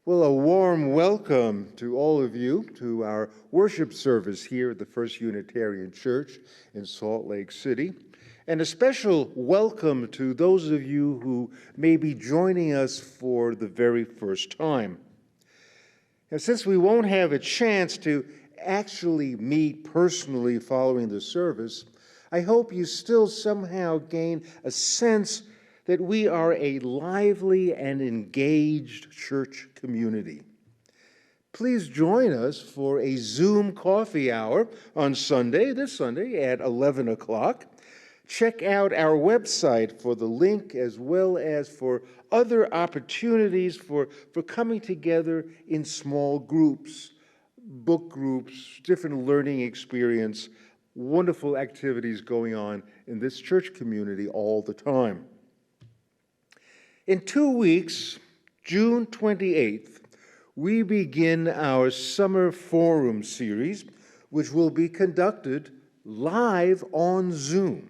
Well, a warm welcome to all of you to our worship service here at the First Unitarian Church in Salt Lake City. And a special welcome to those of you who may be joining us for the very first time. And since we won't have a chance to actually meet personally following the service, I hope you still somehow gain a sense that we are a lively and engaged church community. Please join us for a Zoom coffee hour on Sunday, this Sunday at 11 o'clock. Check out our website for the link as well as for other opportunities for coming together in small groups, book groups, different learning experience, wonderful activities going on in this church community all the time. In 2 weeks, June 28th, we begin our Summer Forum series, which will be conducted live on Zoom.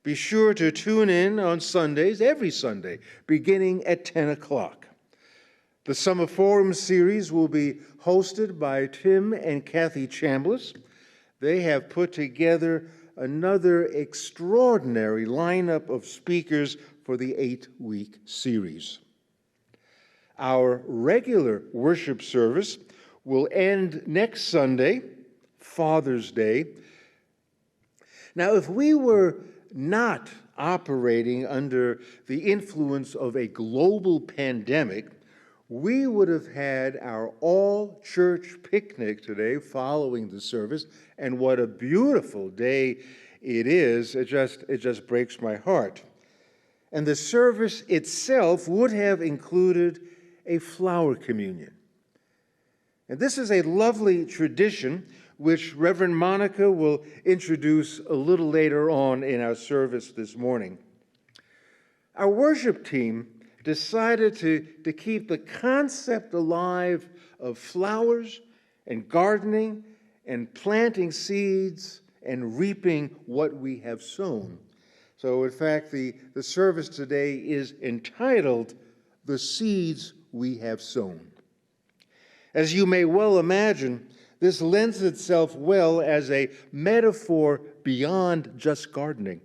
Be sure to tune in on Sundays, every Sunday, beginning at 10 o'clock. The Summer Forum series will be hosted by Tim and Kathy Chambliss. They have put together another extraordinary lineup of speakers for the 8-week series. Our regular worship service will end next Sunday, Father's Day. Now, if we were not operating under the influence of a global pandemic, we would have had our all-church picnic today following the service, and what a beautiful day it is. It just breaks my heart. And the service itself would have included a flower communion. And this is a lovely tradition which Reverend Monica will introduce a little later on in our service this morning. Our worship team decided to keep the concept alive of flowers and gardening and planting seeds and reaping what we have sown. So, in fact, the service today is entitled, "The Seeds We Have Sown." As you may well imagine, this lends itself well as a metaphor beyond just gardening.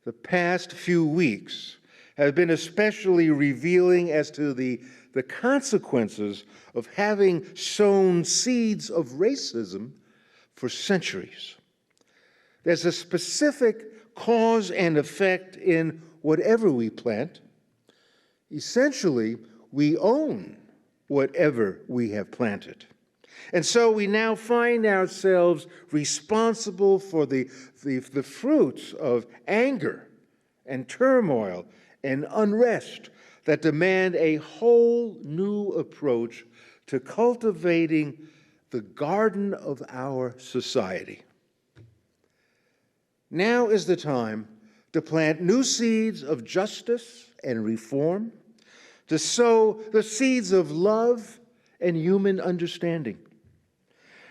The past few weeks have been especially revealing as to the consequences of having sown seeds of racism for centuries. There's a specific cause and effect in whatever we plant. Essentially, we own whatever we have planted. And so we now find ourselves responsible for the fruits of anger and turmoil and unrest that demand a whole new approach to cultivating the garden of our society. Now is the time to plant new seeds of justice and reform, to sow the seeds of love and human understanding.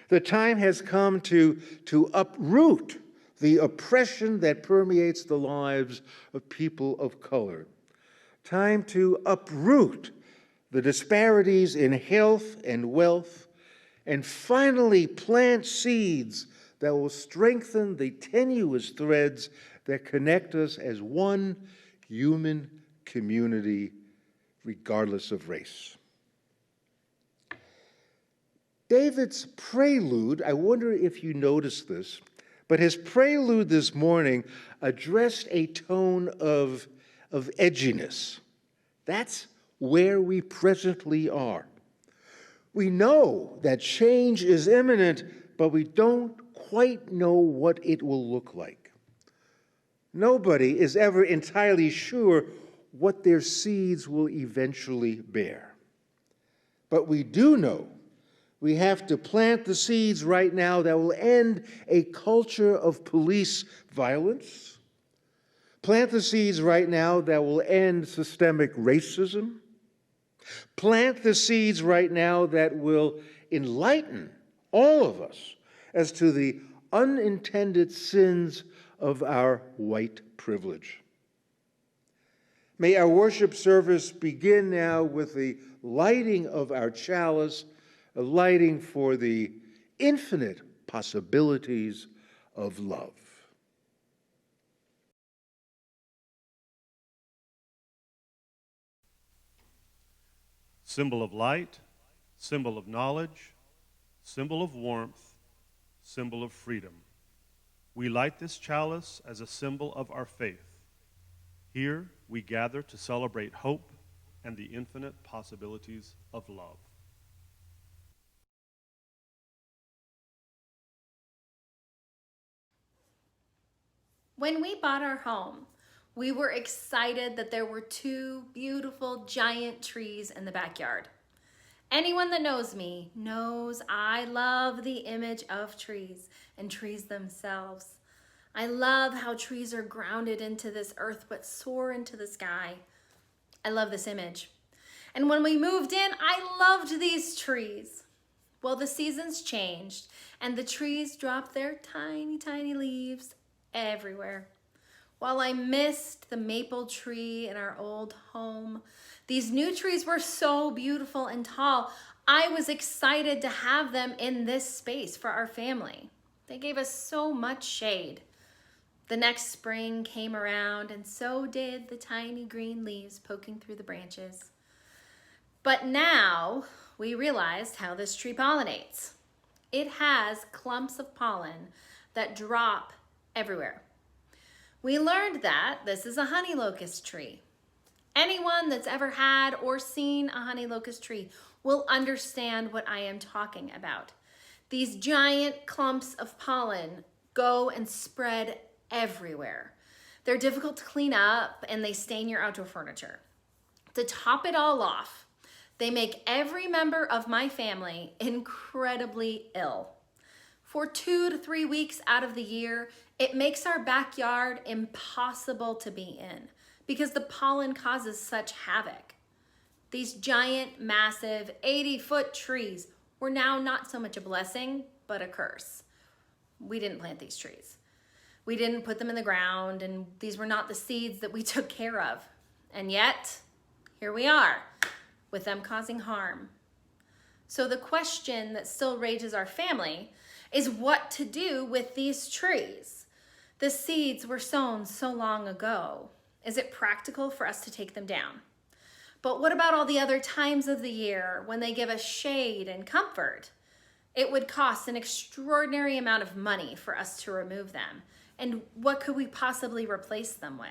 The time has come to uproot the oppression that permeates the lives of people of color. Time to uproot the disparities in health and wealth, and finally plant seeds that will strengthen the tenuous threads that connect us as one human community, regardless of race. David's prelude, I wonder if you noticed this, but his prelude this morning addressed a tone of edginess. That's where we presently are. We know that change is imminent, but we don't quite know what it will look like. Nobody is ever entirely sure what their seeds will eventually bear. But we do know we have to plant the seeds right now that will end a culture of police violence, plant the seeds right now that will end systemic racism, plant the seeds right now that will enlighten all of us as to the unintended sins of our white privilege. May our worship service begin now with the lighting of our chalice, a lighting for the infinite possibilities of love. Symbol of light, symbol of knowledge, symbol of warmth, symbol of freedom. We light this chalice as a symbol of our faith. Here we gather to celebrate hope and the infinite possibilities of love. When we bought our home, we were excited that there were 2 beautiful giant trees in the backyard. Anyone that knows me knows I love the image of trees and trees themselves. I love how trees are grounded into this earth but soar into the sky. I love this image. And when we moved in, I loved these trees. Well, the seasons changed and the trees dropped their tiny, tiny leaves everywhere. While I missed the maple tree in our old home, these new trees were so beautiful and tall. I was excited to have them in this space for our family. They gave us so much shade. The next spring came around and so did the tiny green leaves poking through the branches. But now we realized how this tree pollinates. It has clumps of pollen that drop everywhere. We learned that this is a honey locust tree. Anyone that's ever had or seen a honey locust tree will understand what I am talking about. These giant clumps of pollen go and spread everywhere. They're difficult to clean up and they stain your outdoor furniture. To top it all off, they make every member of my family incredibly ill. For 2 to 3 weeks out of the year, it makes our backyard impossible to be in because the pollen causes such havoc. These giant, massive, 80-foot trees were now not so much a blessing, but a curse. We didn't plant these trees. We didn't put them in the ground, and these were not the seeds that we took care of. And yet, here we are, with them causing harm. So the question that still rages our family is what to do with these trees. The seeds were sown so long ago. Is it practical for us to take them down? But what about all the other times of the year when they give us shade and comfort? It would cost an extraordinary amount of money for us to remove them. And what could we possibly replace them with?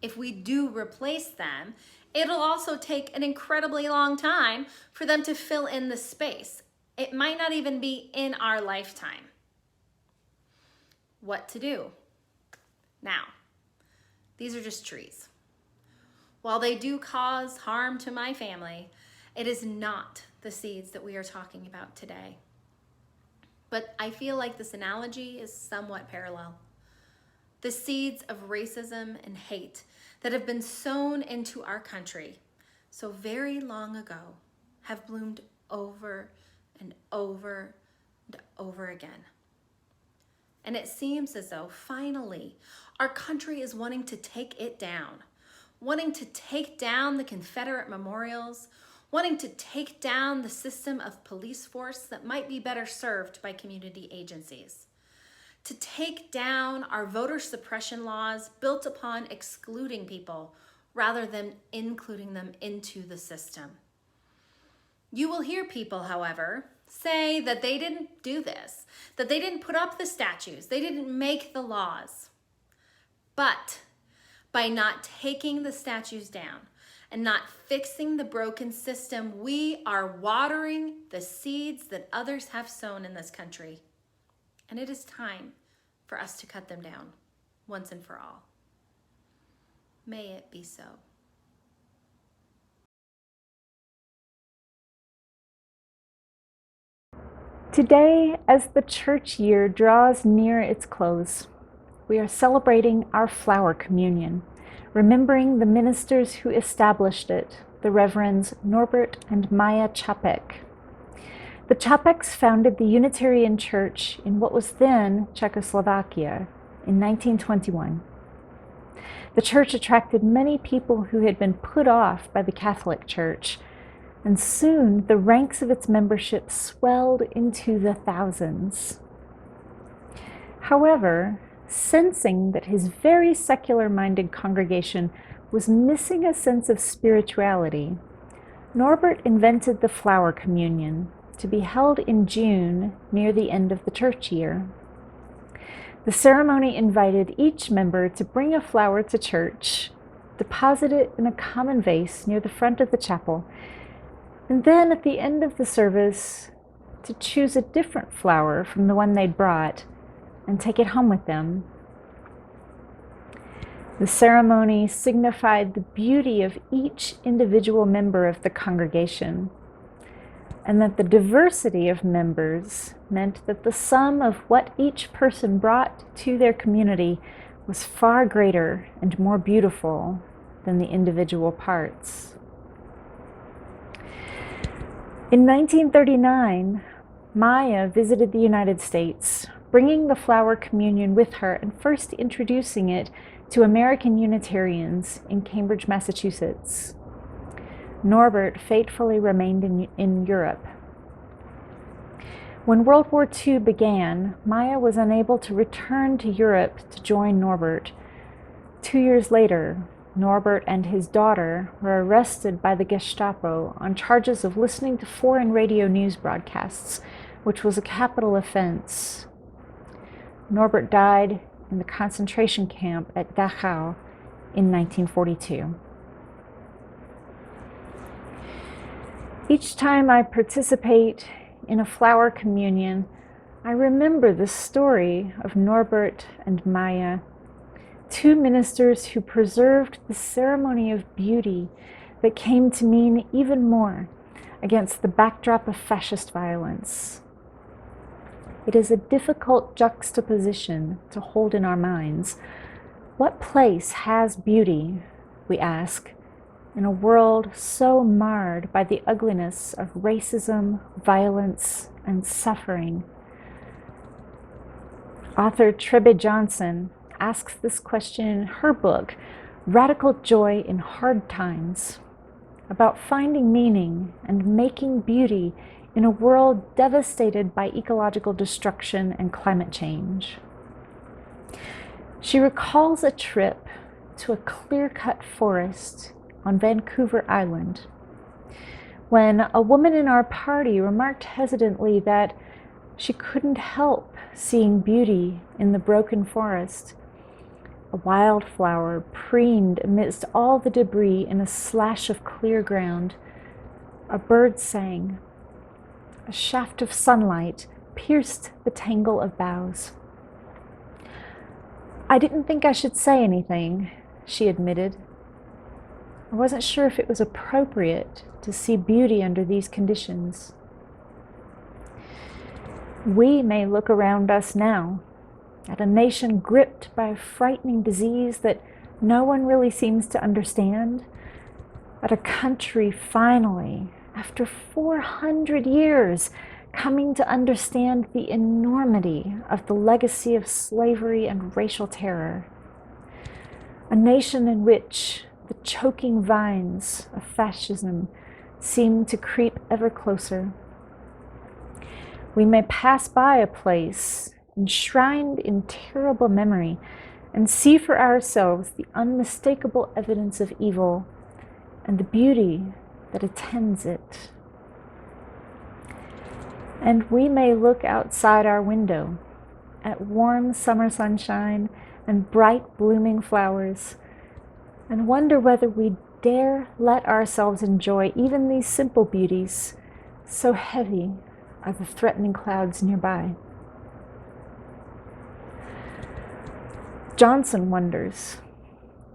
If we do replace them, it'll also take an incredibly long time for them to fill in the space. It might not even be in our lifetime. What to do? Now, these are just trees. While they do cause harm to my family, it is not the seeds that we are talking about today. But I feel like this analogy is somewhat parallel. The seeds of racism and hate that have been sown into our country so very long ago have bloomed over and over and over again. And it seems as though finally our country is wanting to take it down, wanting to take down the Confederate memorials, wanting to take down the system of police force that might be better served by community agencies, to take down our voter suppression laws built upon excluding people rather than including them into the system. You will hear people, however, say that they didn't do this, that they didn't put up the statues, they didn't make the laws. But by not taking the statues down and not fixing the broken system, we are watering the seeds that others have sown in this country. And it is time for us to cut them down once and for all. May it be so. Today, as the church year draws near its close, we are celebrating our flower communion, remembering the ministers who established it, the Reverends Norbert and Maya Čapek. The Čapeks founded the Unitarian Church in what was then Czechoslovakia in 1921. The church attracted many people who had been put off by the Catholic Church, and soon the ranks of its membership swelled into the thousands. However, sensing that his very secular-minded congregation was missing a sense of spirituality, Norbert invented the flower communion, to be held in June near the end of the church year. The ceremony invited each member to bring a flower to church, deposit it in a common vase near the front of the chapel, and then at the end of the service to choose a different flower from the one they'd brought and take it home with them. The ceremony signified the beauty of each individual member of the congregation, and that the diversity of members meant that the sum of what each person brought to their community was far greater and more beautiful than the individual parts. In 1939, Maya visited the United States, bringing the flower communion with her and first introducing it to American Unitarians in Cambridge, Massachusetts. Norbert fatefully remained in Europe. When World War II began, Maya was unable to return to Europe to join Norbert. 2 years later, Norbert and his daughter were arrested by the Gestapo on charges of listening to foreign radio news broadcasts, which was a capital offense. Norbert died in the concentration camp at Dachau in 1942. Each time I participate in a flower communion, I remember the story of Norbert and Maya, two ministers who preserved the ceremony of beauty that came to mean even more against the backdrop of fascist violence. It is a difficult juxtaposition to hold in our minds. What place has beauty, we ask, in a world so marred by the ugliness of racism, violence, and suffering? Author Trebe Johnson asks this question in her book, Radical Joy in Hard Times, about finding meaning and making beauty in a world devastated by ecological destruction and climate change. She recalls a trip to a clear-cut forest on Vancouver Island, when a woman in our party remarked hesitantly that she couldn't help seeing beauty in the broken forest. A wildflower preened amidst all the debris in a slash of clear ground. A bird sang. A shaft of sunlight pierced the tangle of boughs. "I didn't think I should say anything," she admitted. "I wasn't sure if it was appropriate to see beauty under these conditions." We may look around us now at a nation gripped by a frightening disease that no one really seems to understand, at a country finally, after 400 years, coming to understand the enormity of the legacy of slavery and racial terror. A nation in which the choking vines of fascism seem to creep ever closer. We may pass by a place enshrined in terrible memory and see for ourselves the unmistakable evidence of evil and the beauty that attends it. And we may look outside our window at warm summer sunshine and bright blooming flowers and wonder whether we dare let ourselves enjoy even these simple beauties, so heavy are the threatening clouds nearby. Johnson wonders,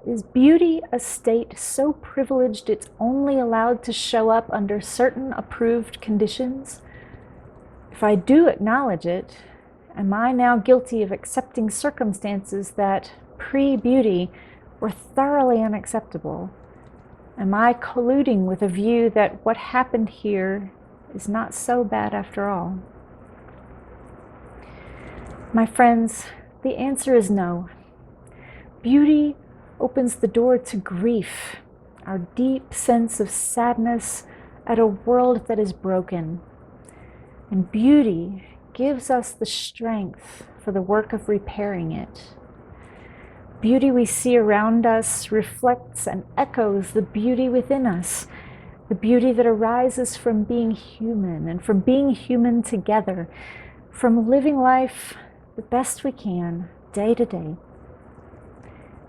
is beauty a state so privileged it's only allowed to show up under certain approved conditions? If I do acknowledge it, am I now guilty of accepting circumstances that, pre-beauty, were thoroughly unacceptable? Am I colluding with a view that what happened here is not so bad after all? My friends, the answer is no. Beauty opens the door to grief, our deep sense of sadness at a world that is broken. And beauty gives us the strength for the work of repairing it. Beauty we see around us reflects and echoes the beauty within us, the beauty that arises from being human and from being human together, from living life the best we can, day to day.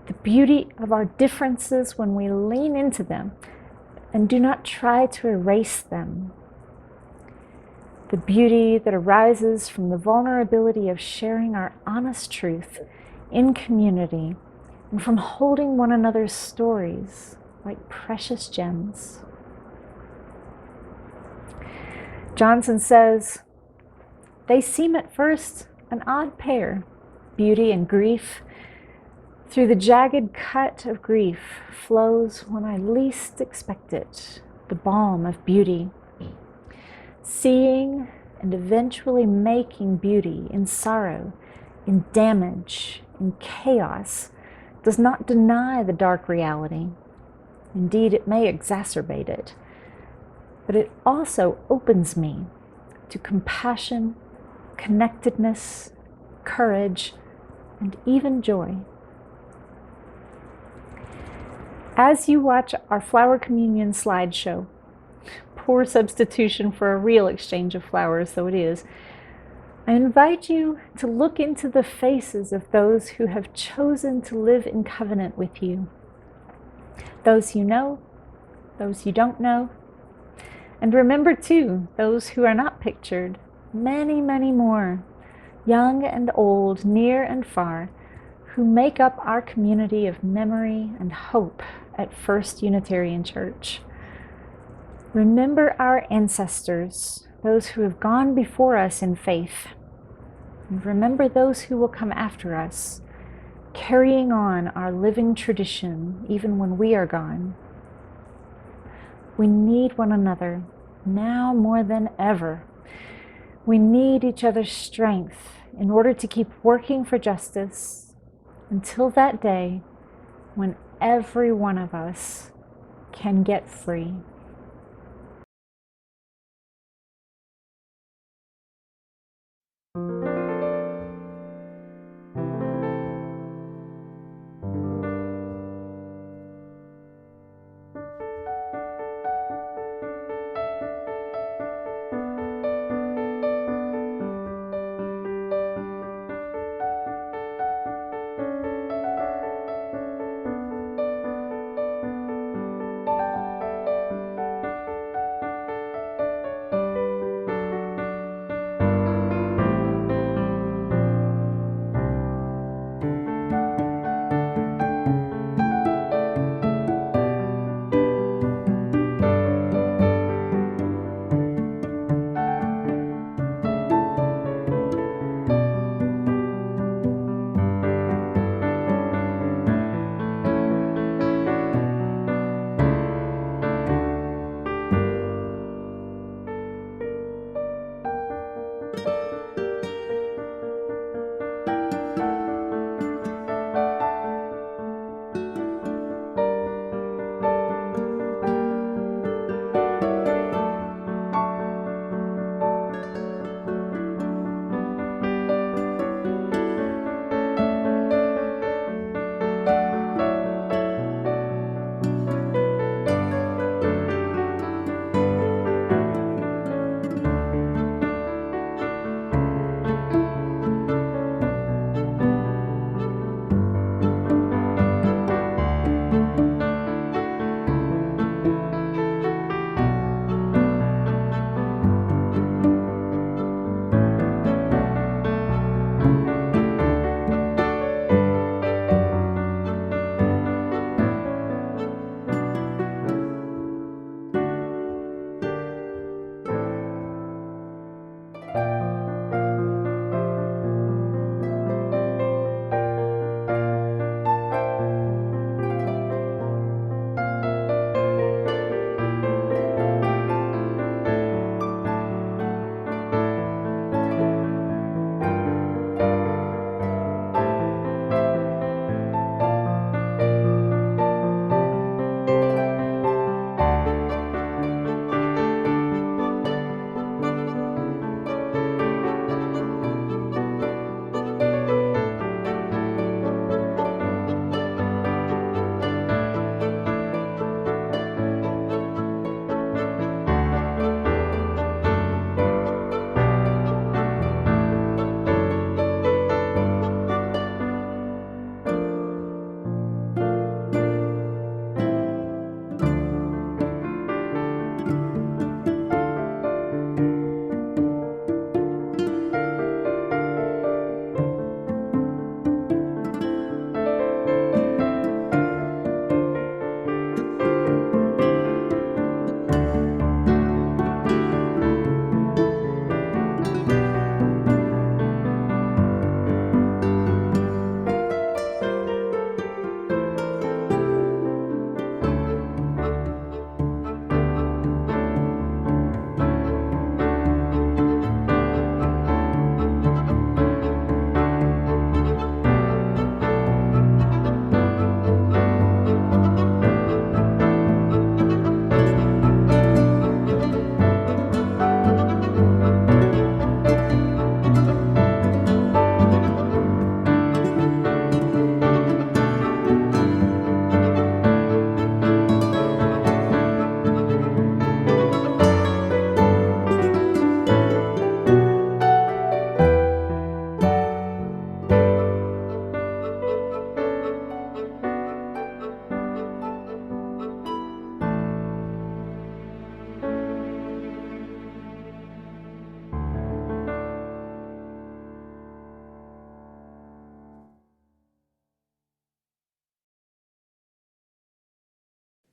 The beauty of our differences when we lean into them and do not try to erase them. The beauty that arises from the vulnerability of sharing our honest truth in community and from holding one another's stories like precious gems. Johnson says, "They seem at first an odd pair, beauty and grief. Through the jagged cut of grief flows, when I least expect it, the balm of beauty. Seeing and eventually making beauty in sorrow, in damage, in chaos, does not deny the dark reality. Indeed, it may exacerbate it. But it also opens me to compassion, connectedness, courage, and even joy." As you watch our Flower Communion slideshow, poor substitution for a real exchange of flowers, though it is, I invite you to look into the faces of those who have chosen to live in covenant with you. Those you know, those you don't know, and remember too, those who are not pictured, many, many more, young and old, near and far, who make up our community of memory and hope at First Unitarian Church. Remember our ancestors, those who have gone before us in faith. And remember those who will come after us, carrying on our living tradition even when we are gone. We need one another, now more than ever. We need each other's strength in order to keep working for justice until that day when every one of us can get free.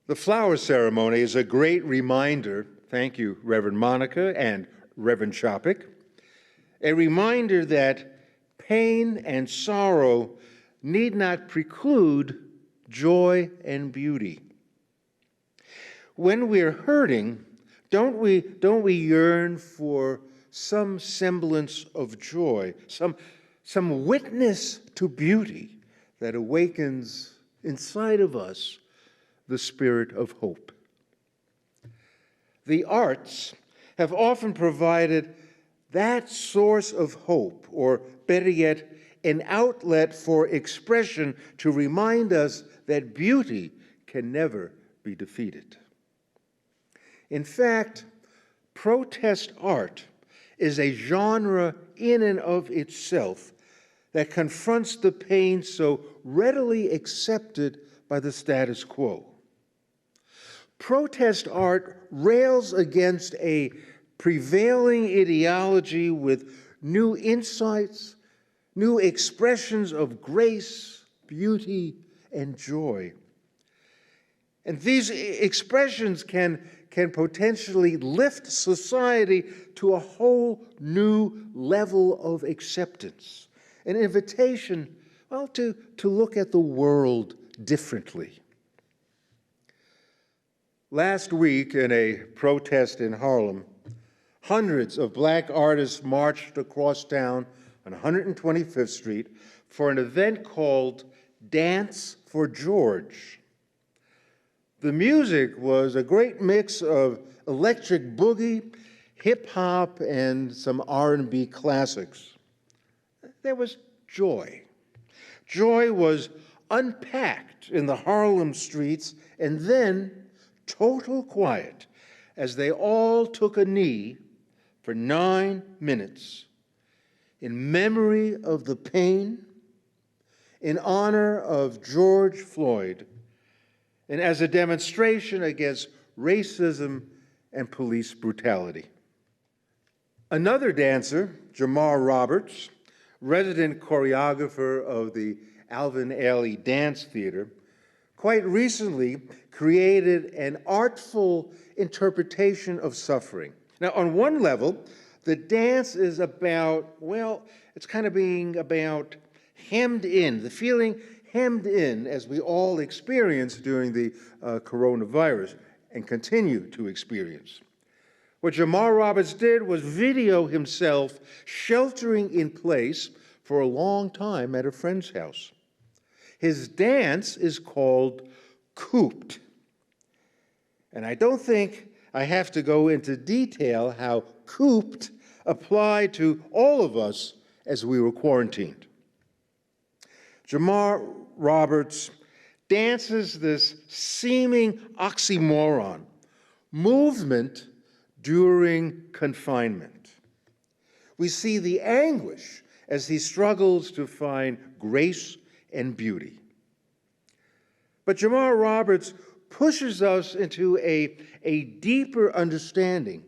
The flower ceremony is a great reminder, thank you, Reverend Monica and Reverend Chopik, a reminder that pain and sorrow need not preclude joy and beauty. When we're hurting, don't we yearn for some semblance of joy, some witness to beauty that awakens inside of us the spirit of hope? The arts have often provided that source of hope, or better yet, an outlet for expression to remind us that beauty can never be defeated. In fact, protest art is a genre in and of itself that confronts the pain so readily accepted by the status quo. Protest art rails against a prevailing ideology with new insights, new expressions of grace, beauty, and joy. And these expressions can potentially lift society to a whole new level of acceptance, an invitation, well, to look at the world differently. Last week, in a protest in Harlem, hundreds of black artists marched across town on 125th Street for an event called Dance for George. The music was a great mix of electric boogie, hip-hop, and some R&B classics. There was joy. Joy was unpacked in the Harlem streets, and then total quiet as they all took a knee for 9 minutes in memory of the pain, in honor of George Floyd, and as a demonstration against racism and police brutality. Another dancer, Jamar Roberts, resident choreographer of the Alvin Ailey Dance Theater, quite recently created an artful interpretation of suffering. Now, on one level, the dance is about, well, it's kind of being about hemmed in, the feeling hemmed in as we all experience during the coronavirus and continue to experience. What Jamar Roberts did was video himself sheltering in place for a long time at a friend's house. His dance is called Cooped. And I don't think I have to go into detail how Cooped applied to all of us as we were quarantined. Jamar Roberts dances this seeming oxymoron, movement during confinement. We see the anguish as he struggles to find grace and beauty. But Jamar Roberts pushes us into a deeper understanding.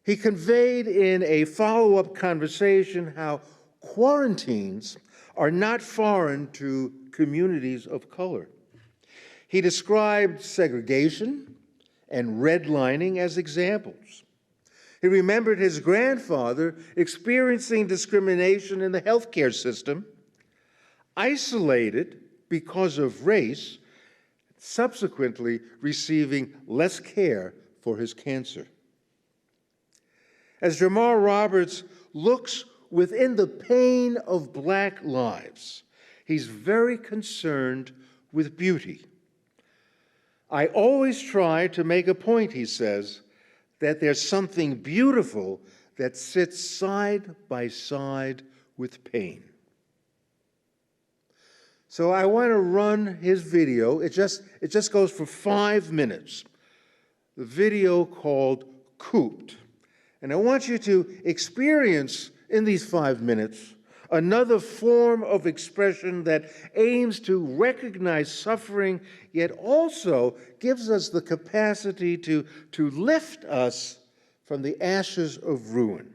He conveyed in a follow-up conversation how quarantines are not foreign to communities of color. He described segregation and redlining as examples. He remembered his grandfather experiencing discrimination in the healthcare system, isolated because of race, subsequently receiving less care for his cancer. As Jamar Roberts looks within the pain of black lives, he's very concerned with beauty. I always try to make a point, he says, that there's something beautiful that sits side by side with pain. So I want to run his video. It just goes for 5 minutes. The video called Cooped. And I want you to experience in these 5 minutes another form of expression that aims to recognize suffering, yet also gives us the capacity to lift us from the ashes of ruin.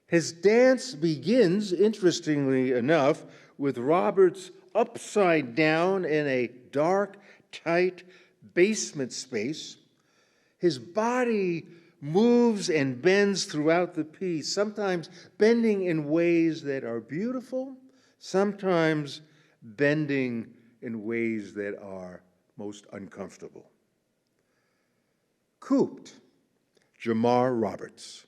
His dance begins, interestingly enough, with Roberts upside down in a dark, tight, basement space, his body moves and bends throughout the piece, sometimes bending in ways that are beautiful, sometimes bending in ways that are most uncomfortable. Cooped, Jamar Roberts.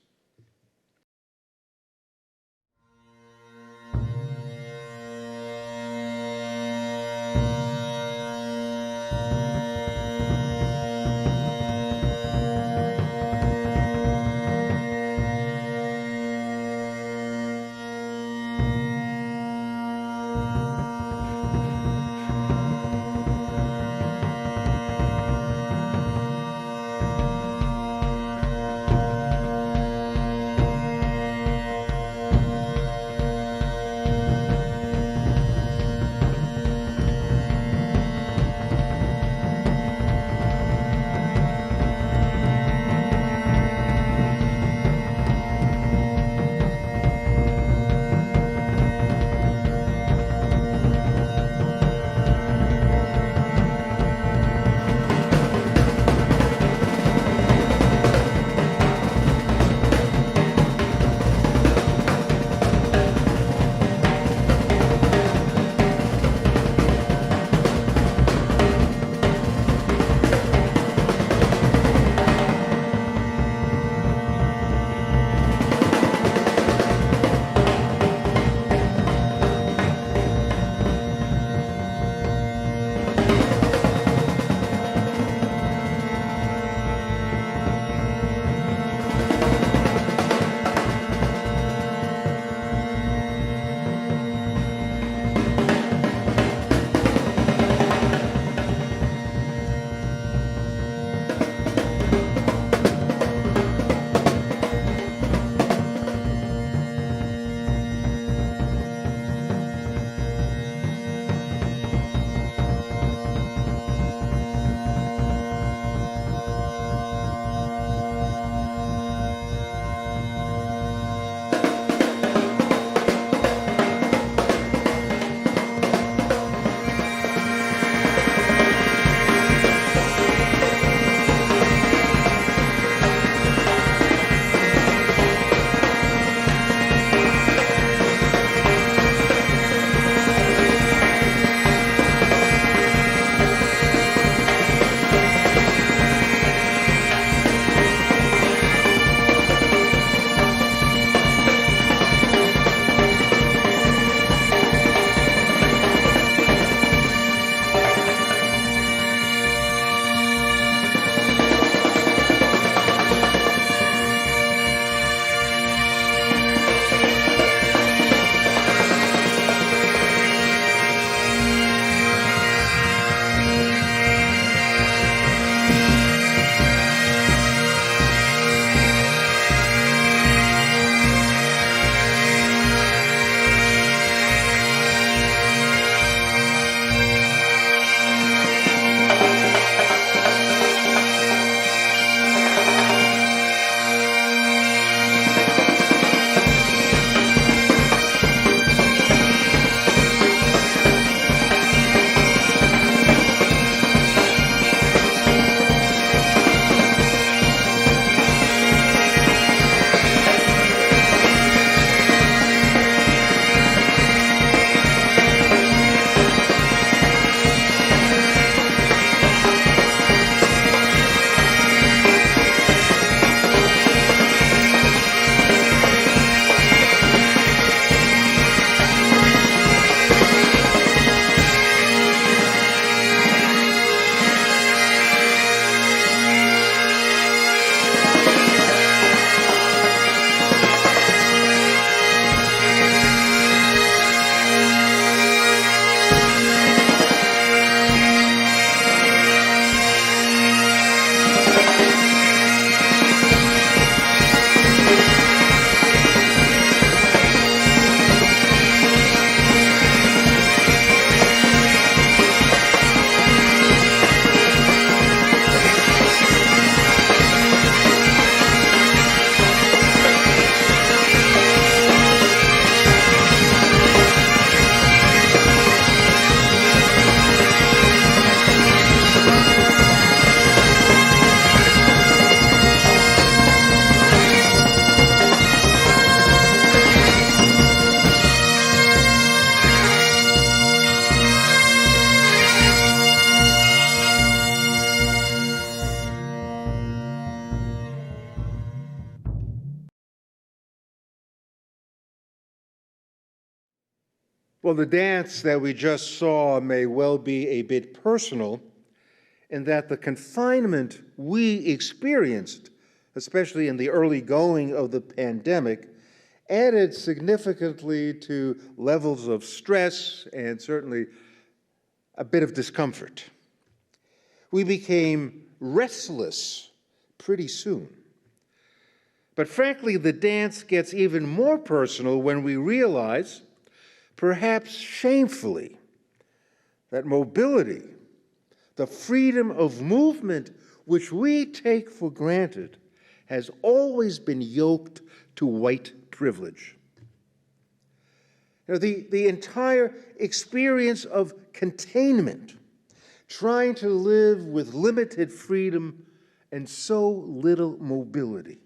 Well, the dance that we just saw may well be a bit personal in that the confinement we experienced, especially in the early going of the pandemic, added significantly to levels of stress and certainly a bit of discomfort. We became restless pretty soon. But frankly, the dance gets even more personal when we realize, perhaps shamefully, that mobility, the freedom of movement which we take for granted, has always been yoked to white privilege. The entire experience of containment, trying to live with limited freedom and so little mobility,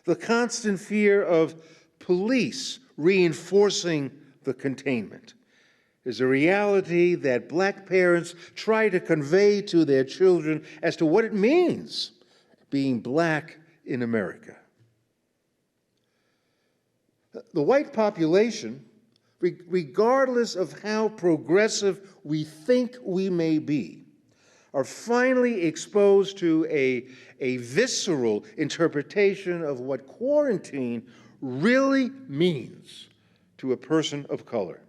the constant fear of police reinforcing the containment, is a reality that Black parents try to convey to their children as to what it means being Black in America. The white population, regardless of how progressive we think we may be, are finally exposed to a visceral interpretation of what quarantine really means to a person of color.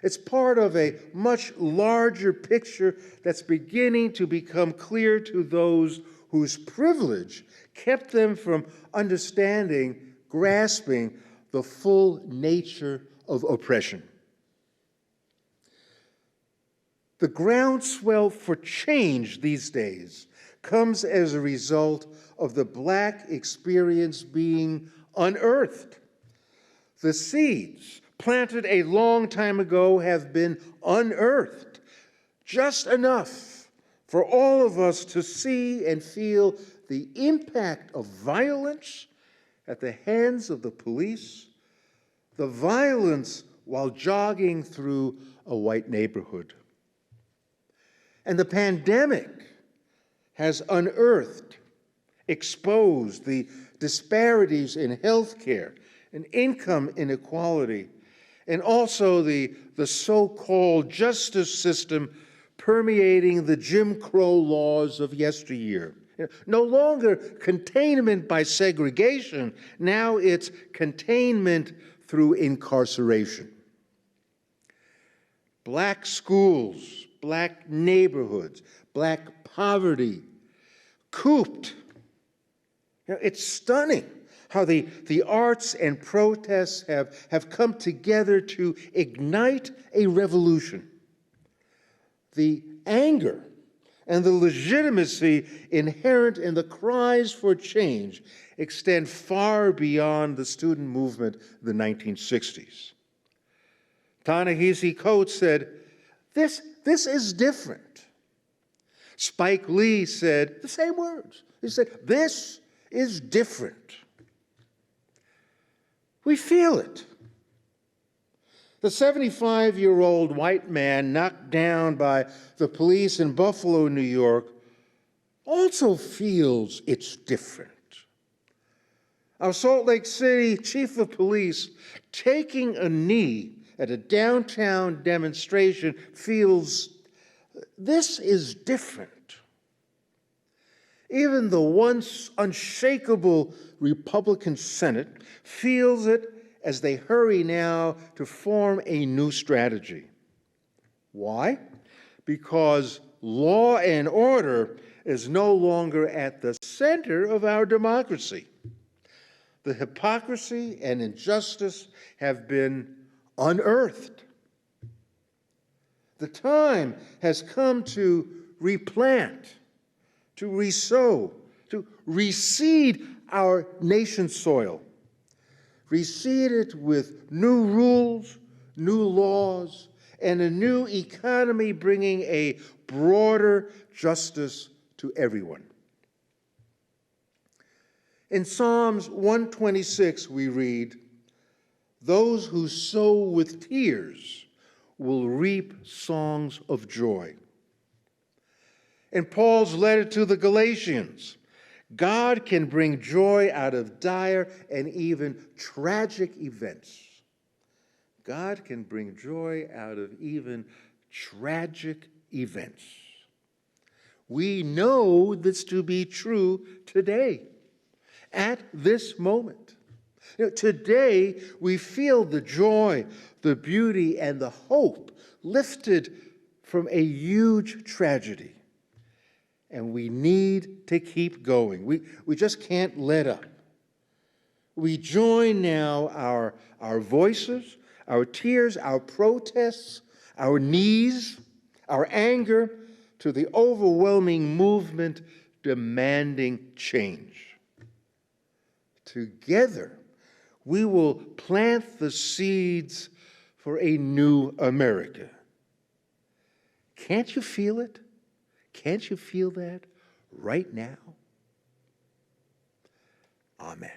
It's part of a much larger picture that's beginning to become clear to those whose privilege kept them from understanding, grasping the full nature of oppression. The groundswell for change these days comes as a result of the Black experience being unearthed. The seeds planted a long time ago have been unearthed, just enough for all of us to see and feel the impact of violence at the hands of the police, the violence while jogging through a white neighborhood. And the pandemic has unearthed, exposed the disparities in healthcare and income inequality, and also the so-called justice system permeating the Jim Crow laws of yesteryear. No longer containment by segregation, now it's containment through incarceration. Black schools, Black neighborhoods, Black poverty, Cooped. It's stunning how the arts and protests have come together to ignite a revolution. The anger and the legitimacy inherent in the cries for change extend far beyond the student movement of the 1960s. Ta-Nehisi Coates said, this is different. Spike Lee said the same words. He said, this is different. We feel it. The 75-year-old white man knocked down by the police in Buffalo, New York, also feels it's different. Our Salt Lake City chief of police taking a knee at a downtown demonstration feels this is different. Even the once unshakable Republican Senate feels it as they hurry now to form a new strategy. Why? Because law and order is no longer at the center of our democracy. The hypocrisy and injustice have been unearthed. The time has come to replant, to resow, to reseed our nation's soil. Reseed it with new rules, new laws, and a new economy bringing a broader justice to everyone. In Psalms 126, we read, "Those who sow with tears will reap songs of joy." In Paul's letter to the Galatians, God can bring joy out of dire and even tragic events. God can bring joy out of even tragic events. We know this to be true today, at this moment. Today, we feel the joy, the beauty, and the hope lifted from a huge tragedy. And we need to keep going. We just can't let up. We join now our voices, our tears, our protests, our knees, our anger to the overwhelming movement demanding change. Together, we will plant the seeds for a new America. Can't you feel it? Can't you feel that right now? Amen.